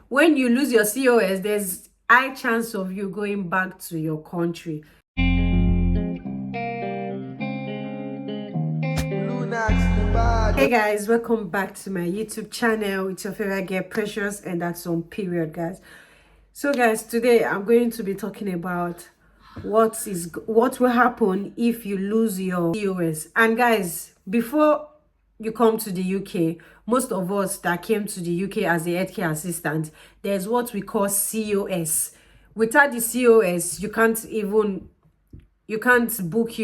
when you lose your COS, there's high chance of you going back to your country. Hey guys, welcome back to my YouTube channel. It's your favorite girl Precious, and that's on period, guys. So guys, today I'm going to be talking about what will happen if you lose your COS. And guys, before you come to the UK, most of us that came to the UK as a healthcare assistant, there's what we call COS. Without the COS, you can't book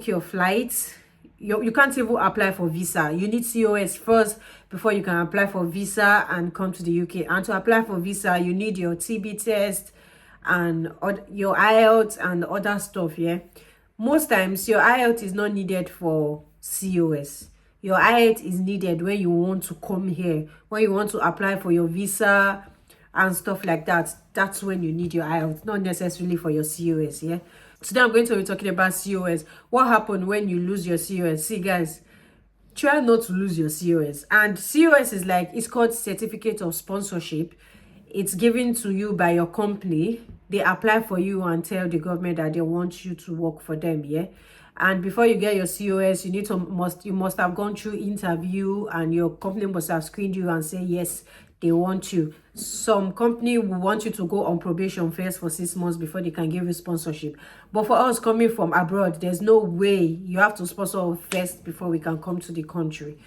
your flight. You can't even apply for visa. You need COS first before you can apply for visa and come to the UK. And to apply for visa, you need your TB test and your IELTS and other stuff. Yeah, most times your IELTS is not needed for COS. Your IELTS is needed when you want to come here, when you want to apply for your visa and stuff like that. That's when you need your IELTS, not necessarily for your COS. Yeah. Today I'm going to be talking about COS. What happened when you lose your COS? See guys, try not to lose your COS. And COS is it's called Certificate of Sponsorship. It's given to you by your company. They apply for you and tell the government that they want you to work for them. Yeah. And before you get your COS, you must have gone through interview, and your company must have screened you and say yes, they want you. Some company will want you to go on probation first for 6 months before they can give you sponsorship. But for us coming from abroad, there's no way. You have to sponsor first before we can come to the country.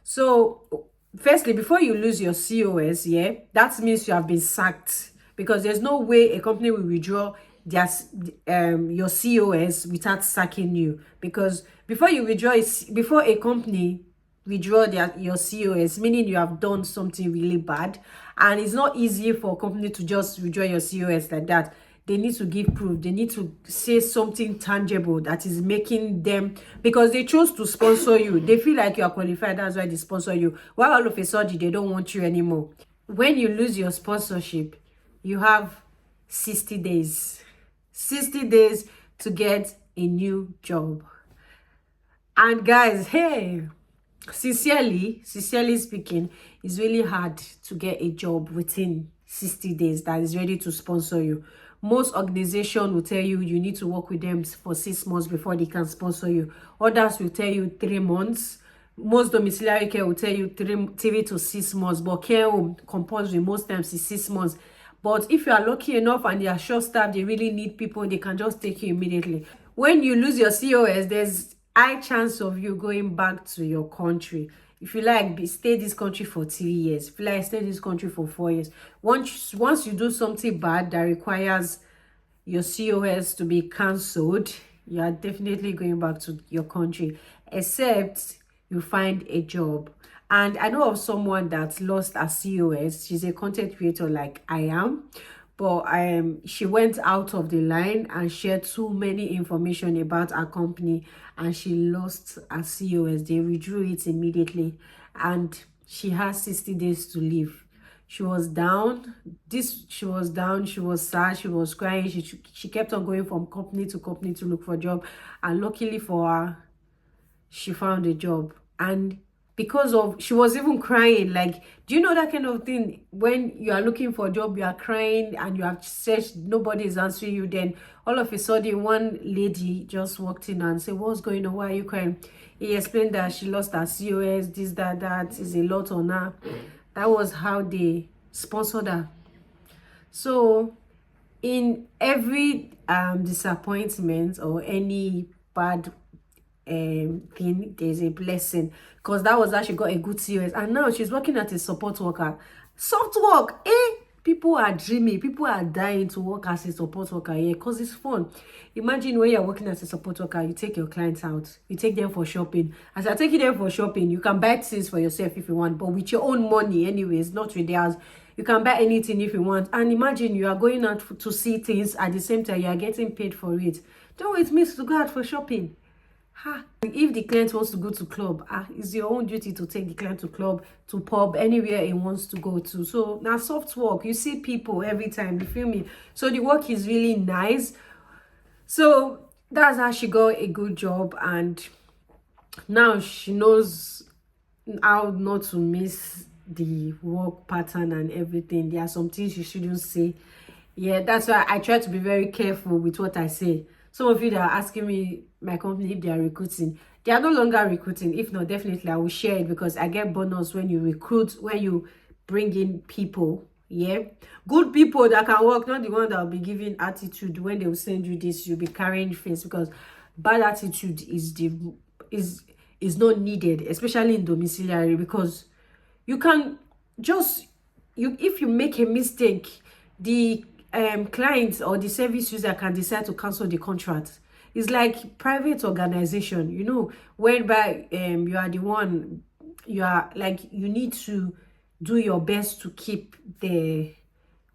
So firstly, before you lose your COS, yeah, that means you have been sacked, because there's no way a company will withdraw your COS without sacking you. Because before a company withdraw your COS, meaning you have done something really bad, and it's not easy for a company to just withdraw your COS like that. They need to give proof. They need to say something tangible that is making them, because they chose to sponsor you. They feel like you are qualified, that's why they sponsor you. While all of a sudden they don't want you anymore. When you lose your sponsorship, you have 60 days. 60 days to get a new job. And guys, hey, sincerely speaking, it's really hard to get a job within 60 days that is ready to sponsor you. Most organizations will tell you you need to work with them for 6 months before they can sponsor you. Others will tell you 3 months. Most domiciliary care will tell you 3 to 6 months, but care home compulsory most times is 6 months. But if you are lucky enough and they are short staffed, they really need people, they can just take you immediately. When you lose your COS, there's high chance of you going back to your country. If you stay this country for 3 years. If you stay this country for 4 years. Once you do something bad that requires your COS to be cancelled, you are definitely going back to your country, except you find a job. And I know of someone that lost her COS. She's a content creator like I am. But she went out of the line and shared too many information about our company, and she lost her COS. They withdrew it immediately, and she has 60 days to leave. She was down. She was sad. She was crying. She kept on going from company to company to look for a job, and luckily for her, she found a job. And she was even crying. Do you know that kind of thing? When you are looking for a job, you are crying and you have searched, nobody is answering you. Then all of a sudden, one lady just walked in and said, "What's going on? Why are you crying?" He explained that she lost her COS, this, that is a lot on her. That was how they sponsored her. So in every disappointment or any bad thing, there's a blessing, because that was how she got a good COS, and now she's working as a support worker. Soft work, people are dreaming, people are dying to work as a support worker here, because it's fun. Imagine when you're working as a support worker, you take your clients out, you take them for shopping. As you're taking them for shopping, you can buy things for yourself if you want, but with your own money anyways, not with theirs. You can buy anything if you want. And imagine you are going out to see things, at the same time you are getting paid for it. Don't it means to go out for shopping. If the client wants to go to club, it's your own duty to take the client to club, to pub, anywhere he wants to go to. So now soft work, you see people every time, you feel me? So the work is really nice. So that's how she got a good job, and now she knows how not to miss the work pattern and everything. There are some things you shouldn't say. Yeah, that's why I try to be very careful with what I say. Some of you that are asking me, my company, if they are recruiting, they are no longer recruiting. If not, definitely I will share it, because I get bonus when you recruit, when you bring in people. Yeah, good people that can work, not the one that will be giving attitude. When they will send you this, you'll be carrying face, because bad attitude is not needed, especially in domiciliary, because you can just, if you make a mistake, the client or the service user can decide to cancel the contract. It's like private organization, you know, whereby you are the one, you are like, you need to do your best to keep the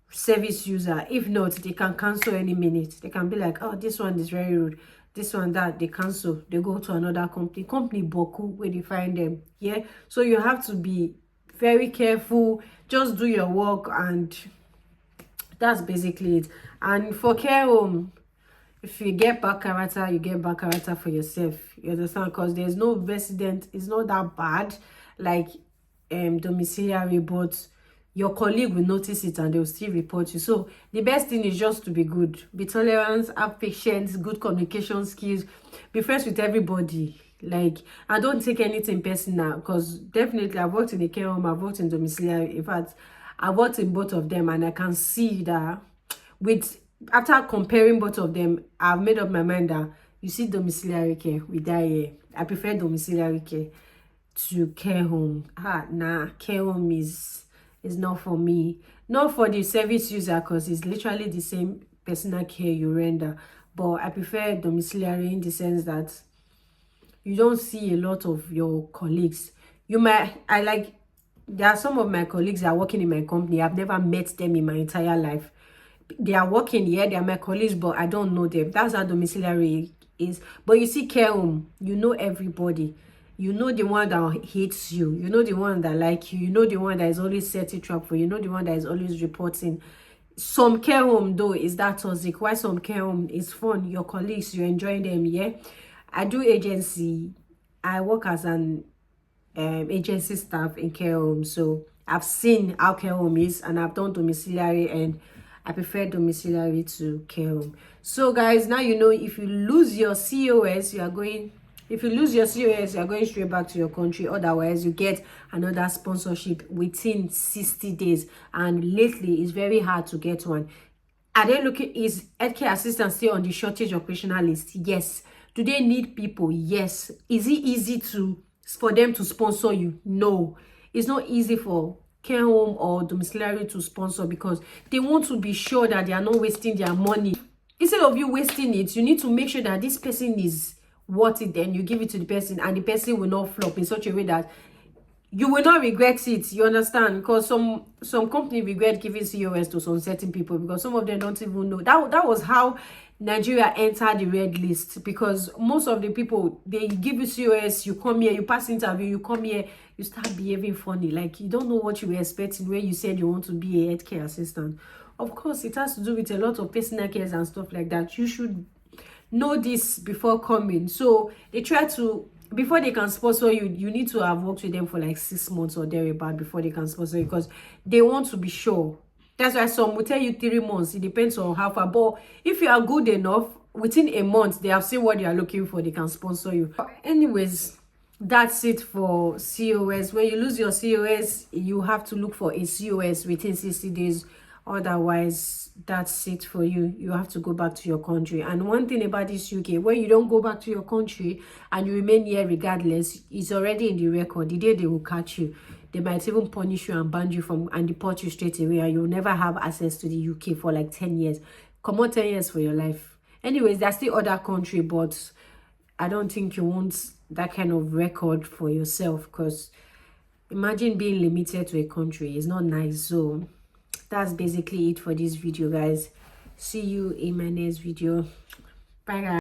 service user. If not, they can cancel any minute. They can be like, oh, this one is very rude, this one, that, they cancel, they go to another company boku where they find them. Yeah, so you have to be very careful. Just do your work, and that's basically it. And for care home, if you get bad character, you get bad character for yourself. You understand? Because there's no resident, it's not that bad like domiciliary, but your colleague will notice it and they'll still report you. So the best thing is just to be good, be tolerant, have patience, good communication skills, be friends with everybody. Like, I don't take anything personal, because definitely I've worked in a care home, I've worked in domiciliary. In fact, I worked in both of them, and I can see that with, after comparing both of them, I've made up my mind that, you see, domiciliary care, we die here. I prefer domiciliary care to care home. Nah, care home is not for me. Not for the service user, because it's literally the same personal care you render. But I prefer domiciliary in the sense that you don't see a lot of your colleagues. You might, there are some of my colleagues that are working in my company. I've never met them in my entire life. They are working here, they are my colleagues, but I don't know them. That's how domiciliary is. But you see, care home, you know everybody. You know the one that hates you, you know the one that like you know the one that is always setting trap for you, know the one that is always reporting. Some care home though is that toxic. Why some care home is fun, your colleagues, you're enjoying them. Yeah, I do agency, I work as an agency staff in care home, so I've seen how care home is, and I've done domiciliary, and I prefer domiciliary to care home. So guys, now you know, if you lose your COS, you are going straight back to your country. Otherwise, you get another sponsorship within 60 days. And lately, it's very hard to get one. Are they looking, is healthcare assistance still on the shortage operational list? Yes. Do they need people? Yes. Is it easy for them to sponsor you? No. It's not easy for care home or domiciliary to sponsor, because they want to be sure that they are not wasting their money. Instead of you wasting it, you need to make sure that this person is worth it. Then you give it to the person, and the person will not flop in such a way that you will not regret it. You understand? Because some company regret giving COS to some certain people, because some of them don't even know. That was how Nigeria entered the red list, because most of the people, they give you COS, you come here, you pass interview, you come here, you start behaving funny, like you don't know what you were expecting when you said you want to be a healthcare assistant. Of course, it has to do with a lot of personal cares and stuff like that. You should know this before coming. So they try to, before they can sponsor you, you need to have worked with them for like 6 months or thereabout before they can sponsor you, because they want to be sure. That's why some will tell you 3 months. It depends on how far. But if you are good enough, within a month, they have seen what they are looking for, they can sponsor you. Anyways, that's it for COS. When you lose your COS, you have to look for a COS within 60 days. Otherwise, that's it for you. You have to go back to your country. And one thing about this UK, when you don't go back to your country and you remain here regardless, it's already in the record. The day they will catch you, they might even punish you and ban you from and deport you straight away, and you'll never have access to the UK for like 10 years. Come on, 10 years for your life. Anyways, there's still other country, but I don't think you want that kind of record for yourself, because imagine being limited to a country. It's not nice. So that's basically it for this video, guys. See you in my next video. Bye, guys.